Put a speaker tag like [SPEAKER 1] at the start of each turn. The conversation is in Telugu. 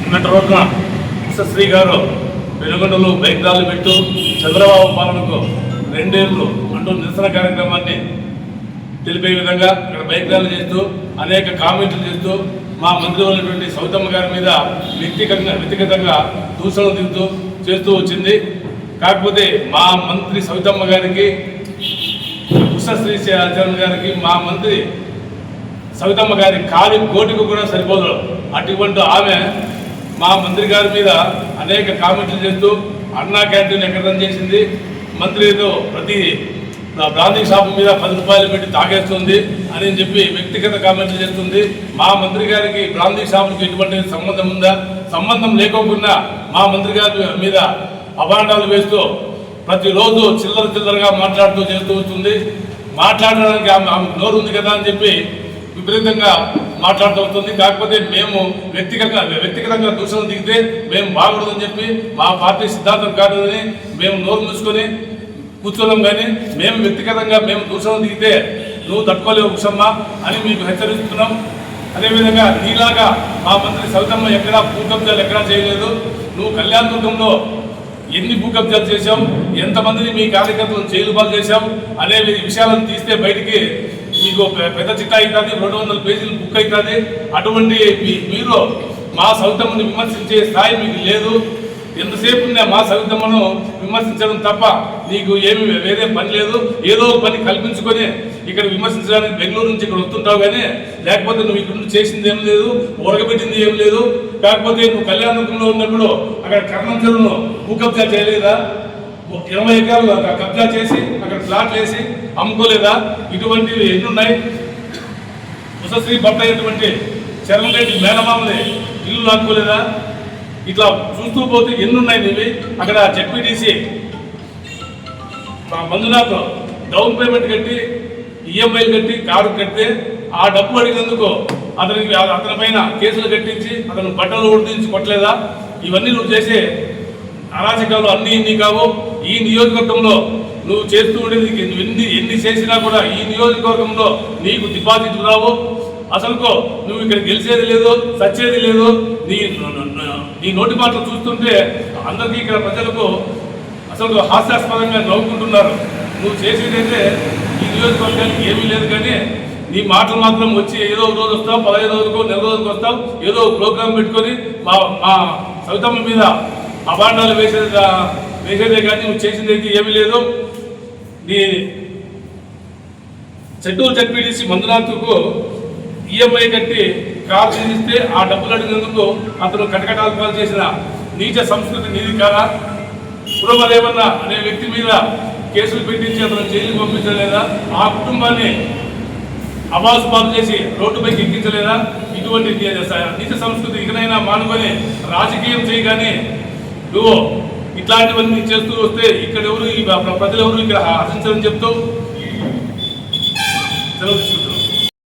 [SPEAKER 1] నిన్నటి రోజున శ్రీ గారు వెలుగొండలో బైక్ ర్యాలీ పెట్టు చంద్రబాబు పాలనకు 2 ఏళ్ళు అంటూ నిరసన కార్యక్రమాన్ని తెలిపే విధంగా ఇక్కడ బైక్ ర్యాలీ చేస్తూ అనేక కామెంట్లు చేస్తూ మా మంత్రి ఉన్నటువంటి సౌతమ్మ గారి మీద వ్యక్తిగతంగా దూషణలు చేస్తూ వచ్చింది. కాకపోతే మా మంత్రి సౌతమ్మ గారికి ఉషశ్రీ చరణ్ గారికి మా మంత్రి సవితమ్మ గారి కాలి కోటికి కూడా సరిపోదు. అటువంటి ఆమె మా మంత్రి గారి మీద అనేక కామెంట్లు చేస్తూ అన్నా క్యాంటీన్ ఎక్కడ రన్ చేసింది, మంత్రి ఏదో ప్రతి బ్రాందీ షాపు మీద 10 రూపాయలు పెట్టి తాగేస్తుంది అని చెప్పి వ్యక్తిగత కామెంట్లు చేస్తుంది. మా మంత్రి గారికి బ్రాందీ షాపులకు ఎటువంటి సంబంధం ఉందా? సంబంధం లేకోకుండా మా మంత్రి గారి మీద అభాండాలు వేస్తూ ప్రతిరోజు చిల్లరగా మాట్లాడుతూ చేస్తూ వస్తుంది. మాట్లాడడానికి ఆమె నోరు ఉంది కదా అని చెప్పి విపరీతంగా మాట్లాడుతూ వస్తుంది. కాకపోతే మేము వ్యక్తిగతంగా దూషణలు దిగితే మేము బాగూడదని చెప్పి మా పార్టీ సిద్ధాంతం కాదని మేము నోరు మూసుకొని కూర్చోలేం. కానీ మేము వ్యక్తిగతంగా మేము దూషణలు దిగితే నువ్వు తట్టుకోలేవు ఉషమ్మ అని మీకు హెచ్చరిస్తున్నాం. అదేవిధంగా నీలాగా మా మంత్రి సవితమ్మ ఎక్కడా భూ కబ్జాలు ఎక్కడా చేయలేదు. నువ్వు కళ్యాణదుర్గంలో ఎన్ని భూ కబ్జాలు చేశాం, ఎంతమందిని మీ కార్యకర్తలను జైలు పాలు చేశాం అనే విషయాలను తీస్తే బయటికి మీకు పెద్ద చిట్టా అవుతుంది, 200 పేజీలు బుక్ అవుతుంది. అటువంటి మీరు మా సవితమ్మను విమర్శించే స్థాయి మీకు లేదు. ఎంతసేపు మా సవితమ్మను విమర్శించడం తప్ప నీకు ఏమి వేరే పని లేదు. ఏదో పని కల్పించుకొని ఇక్కడ విమర్శించడానికి బెంగళూరు నుంచి ఇక్కడ వస్తుంటావు. కానీ లేకపోతే నువ్వు ఇక్కడ నుంచి చేసింది ఏం లేదు, ఉరగబెట్టింది ఏం లేదు. కాకపోతే నువ్వు కళ్యాణదుర్గంలో ఉన్నప్పుడు అక్కడ కర్ణం చెరువును భూ కబ్జా చేయలేదా? 20 ఎకరాలు కబ్జా చేసి అక్కడ ప్లాట్లు వేసి అమ్ముకోలేదా? ఇటువంటివి ఎన్నున్నాయి. ఉషశ్రీ భర్త అయినటువంటి చరణ్ రెడ్డి మేనమామని ఇల్లు లాక్కోలేదా? ఇట్లా చూస్తూ పోతే ఎన్నున్నాయి నీవి. అక్కడ జెడ్పీటీసీ మంజునాథ్ డౌన్ పేమెంట్ కట్టి ఈఎంఐలు కట్టి కారు కడితే ఆ డబ్బు అడిగినందుకు అతని పైన కేసులు కట్టించి అతను బట్టలు ఉడిదించి కొట్టలేదా? ఇవన్నీ నువ్వు చేసే అరాచకాలు అన్నీ ఇన్ని కావు. ఈ నియోజకవర్గంలో నువ్వు చేస్తూ ఉండేది ఎన్ని చేసినా కూడా ఈ నియోజకవర్గంలో నీకు డిపాజిట్ రావు. అసలుకో నువ్వు ఇక్కడ గెలిచేది లేదు, చచ్చేది లేదు. నీ నోటి మాటలు చూస్తుంటే అందరికీ ఇక్కడ ప్రజలకు అసలు హాస్యాస్పదంగా నవ్వుకుంటున్నారు. నువ్వు చేసేదైతే ఈ నియోజకవర్గానికి ఏమీ లేదు. కానీ నీ మాటలు మాత్రం వచ్చి ఏదో ఒక రోజు వస్తావు, 15 రోజులకు నెల రోజులకు వస్తావు, ఏదో ప్రోగ్రాం పెట్టుకొని మా సవితమ్మ మీద అభాండాలు వేసేదే కానీ నువ్వు చేసిందైతే ఏమీ లేదు. నీ చెట్టూరు జెడ్పీటీసీ మంజునాథ్కు ఈఎంఐ కట్టి కారు తీస్తే ఆ డబ్బులు అడిగినందుకు అతను కటకటాలు చేసిన నీచ సంస్కృతి నీది కాదా? పురమదేవన్న అనే వ్యక్తి మీద కేసులు పెట్టించి అతను జైలుకి పంపించలేదా? ఆ కుటుంబాన్ని అబాసు పాలు చేసి రోడ్డుపైకి ఎక్కించలేదా? ఇటువంటి నీచ సంస్కృతి ఇకనైనా మానుకొని రాజకీయం చేయగానే నువ్వు ఇట్లాంటివన్నీ చేస్తూ వస్తే ఇక్కడ ఎవరు ప్రజలు ఎవరు ఇక్కడ హర్షించాలని చెప్తూ సెలవు తీసుకుంటారు.